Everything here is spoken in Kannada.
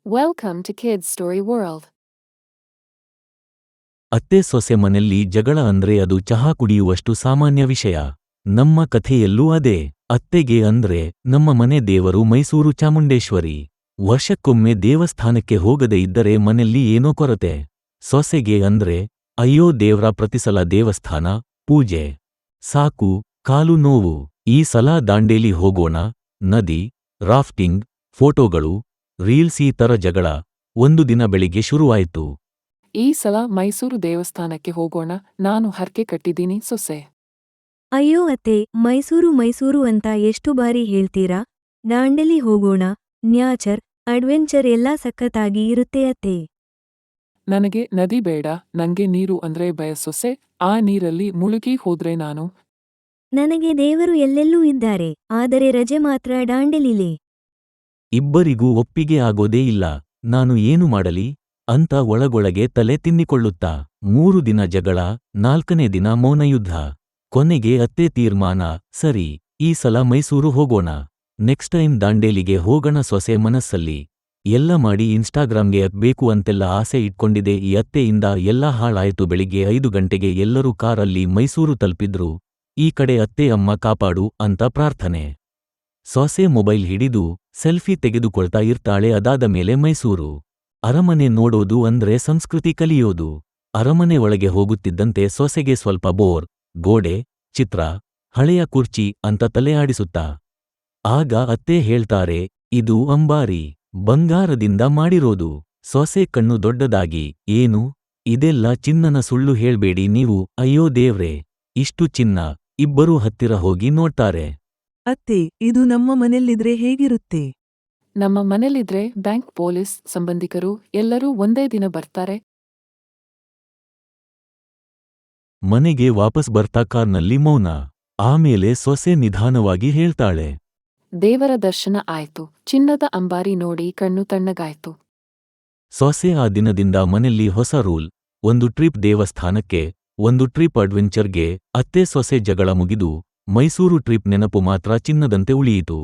Welcome to Kids Story World. ಅತ್ತೆ ಸೊಸೆ ಮನೆಲ್ಲಿ ಜಗಳ ಅಂದ್ರೆ ಅದು ಚಹಾ ಕುಡಿಯುವಷ್ಟು ಸಾಮಾನ್ಯ ವಿಷಯ. ನಮ್ಮ ಕಥೆಯಲ್ಲೂ ಅದೇ. ಅತ್ತೆಗೆ ಅಂದ್ರೆ ನಮ್ಮ ಮನೆ ದೇವರು ಮೈಸೂರು ಚಾಮುಂಡೇಶ್ವರಿ. ವರ್ಷಕ್ಕೊಮ್ಮೆ ದೇವಸ್ಥಾನಕ್ಕೆ ಹೋಗದೆ ಇದ್ದರೆ ಮನೆಲ್ಲಿ ಏನೋ ಕೊರತೆ. ಸೊಸೆಗೆ ಅಂದ್ರೆ ಅಯ್ಯೋ ದೇವ್ರ ಪ್ರತಿಸಲ ದೇವಸ್ಥಾನ, ಪೂಜೆ. ಸಾಕು, ಕಾಲು ನೋವು. ಈ ಸಲ ದಾಂಡೇಲಿ ಹೋಗೋಣ, ನದಿ, ರಾಫ್ಟಿಂಗ್, ಫೋಟೋಗಳು, ರೀಲ್ಸ್ ಈ ತರ ಜಗಳ. ಒಂದು ದಿನ ಬೆಳಿಗ್ಗೆ ಶುರುವಾಯ್ತು. ಈ ಸಲ ಮೈಸೂರು ದೇವಸ್ಥಾನಕ್ಕೆ ಹೋಗೋಣ, ನಾನು ಹರಕೆ ಕಟ್ಟಿದ್ದೀನಿ ಸೊಸೆ. ಅಯ್ಯೋ ಅತ್ತೆ, ಮೈಸೂರು ಅಂತ ಎಷ್ಟು ಬಾರಿ ಹೇಳ್ತೀರಾ? ದಾಂಡೇಲಿ ಹೋಗೋಣ, ನ್ಯಾಚರ್, ಅಡ್ವೆಂಚರ್ ಎಲ್ಲ ಸಖತ್ತಾಗಿ ಇರುತ್ತೆ ಅತ್ತೆ. ನನಗೆ ನದಿ ಬೇಡ, ನಂಗೆ ನೀರು ಅಂದ್ರೆ ಭಯ ಸೊಸೆ, ಆ ನೀರಲ್ಲಿ ಮುಳುಗಿ ಹೋದ್ರೆ ನಾನು. ನನಗೆ ದೇವರು ಎಲ್ಲೆಲ್ಲೂ ಇದ್ದಾರೆ, ಆದರೆ ರಜೆ ಮಾತ್ರ ದಾಂಡೇಲಿಲೇ. ಇಬ್ಬರಿಗೂ ಒಪ್ಪಿಗೆ ಆಗೋದೇ ಇಲ್ಲ. ನಾನು ಏನು ಮಾಡಲಿ ಅಂತ ಒಳಗೊಳಗೆ ತಲೆ ತಿನ್ನಿಕೊಳ್ಳುತ್ತಾ 3 ದಿನ ಜಗಳ, 4ನೇ ದಿನ ಮೌನಯುದ್ಧ. ಕೊನೆಗೆ ಅತ್ತೆ ತೀರ್ಮಾನ, ಸರಿ, ಈ ಸಲ ಮೈಸೂರು ಹೋಗೋಣ, ನೆಕ್ಸ್ಟ್ ಟೈಮ್ ದಾಂಡೇಲಿಗೆ ಹೋಗಣ. ಸೊಸೆ ಮನಸ್ಸಲ್ಲಿ ಎಲ್ಲ ಮಾಡಿ ಇನ್ಸ್ಟಾಗ್ರಾಮ್ಗೆ ಬೇಕು ಅಂತೆಲ್ಲ ಆಸೆ ಇಟ್ಕೊಂಡಿದೆ. ಈ ಅತ್ತೆಯಿಂದ ಎಲ್ಲ ಹಾಳಾಯ್ತು. ಬೆಳಿಗ್ಗೆ 5 ಗಂಟೆಗೆ ಎಲ್ಲರೂ ಕಾರಲ್ಲಿ ಮೈಸೂರು ತಲುಪಿದ್ರು. ಈ ಕಡೆ ಅತ್ತೆ ಅಮ್ಮ ಕಾಪಾಡು ಅಂತ ಪ್ರಾರ್ಥನೆ. ಸೊಸೆ ಮೊಬೈಲ್ ಹಿಡಿದು ಸೆಲ್ಫಿ ತೆಗೆದುಕೊಳ್ತಾ ಇರ್ತಾಳೆ. ಅದಾದ ಮೇಲೆ ಮೈಸೂರು ಅರಮನೆ ನೋಡೋದು ಅಂದ್ರೆ ಸಂಸ್ಕೃತಿ ಕಲಿಯೋದು. ಅರಮನೆ ಒಳಗೆ ಹೋಗುತ್ತಿದ್ದಂತೆ ಸೊಸೆಗೆ ಸ್ವಲ್ಪ ಬೋರ್. ಗೋಡೆ, ಚಿತ್ರ, ಹಳೆಯ ಕುರ್ಚಿ ಅಂತ ತಲೆ ಆಡಿಸುತ್ತಾ. ಆಗ ಅತ್ತೆ ಹೇಳ್ತಾರೆ, ಇದು ಅಂಬಾರಿ, ಬಂಗಾರದಿಂದ ಮಾಡಿರೋದು. ಸೊಸೆ ಕಣ್ಣು ದೊಡ್ಡದಾಗಿ, ಏನು ಇದೆಲ್ಲ ಚಿನ್ನನ? ಸುಳ್ಳು ಹೇಳ್ಬೇಡಿ ನೀವು. ಅಯ್ಯೋ ದೇವ್ರೇ, ಇಷ್ಟು ಚಿನ್ನ. ಇಬ್ಬರೂ ಹತ್ತಿರ ಹೋಗಿ ನೋಡ್ತಾರೆ. ಅತ್ತೆ, ಇದು ನಮ್ಮ ಮನೆಯಲ್ಲಿದ್ರೆ ಹೇಗಿರುತ್ತೆ? ನಮ್ಮ ಮನೆಲಿದ್ರೆ ಬ್ಯಾಂಕ್, ಪೊಲೀಸ್, ಸಂಬಂಧಿಕರು ಎಲ್ಲರೂ ಒಂದೇ ದಿನ ಬರ್ತಾರೆ. ಮನೆಗೆ ವಾಪಸ್ ಬರ್ತಾ ಕಾರ್ನಲ್ಲಿ ಮೌನ. ಆಮೇಲೆ ಸೊಸೆ ನಿಧಾನವಾಗಿ ಹೇಳ್ತಾಳೆ, ದೇವರ ದರ್ಶನ ಆಯ್ತು, ಚಿನ್ನದ ಅಂಬಾರಿ ನೋಡಿ ಕಣ್ಣು ತಣ್ಣಗಾಯ್ತು. ಸೊಸೆ ಆ ದಿನದಿಂದ ಮನೆಲ್ಲಿ ಹೊಸ ರೂಲ್. ಒಂದು ಟ್ರಿಪ್ ದೇವಸ್ಥಾನಕ್ಕೆ, ಒಂದು ಟ್ರಿಪ್ ಅಡ್ವೆಂಚರ್ಗೆ. ಅತ್ತೆ ಸೊಸೆ ಜಗಳ ಮುಗಿದು ಮೈಸೂರು ಟ್ರಿಪ್ ನೆನಪು ಮಾತ್ರ ಚಿನ್ನದಂತೆ ಉಳಿಯಿತು.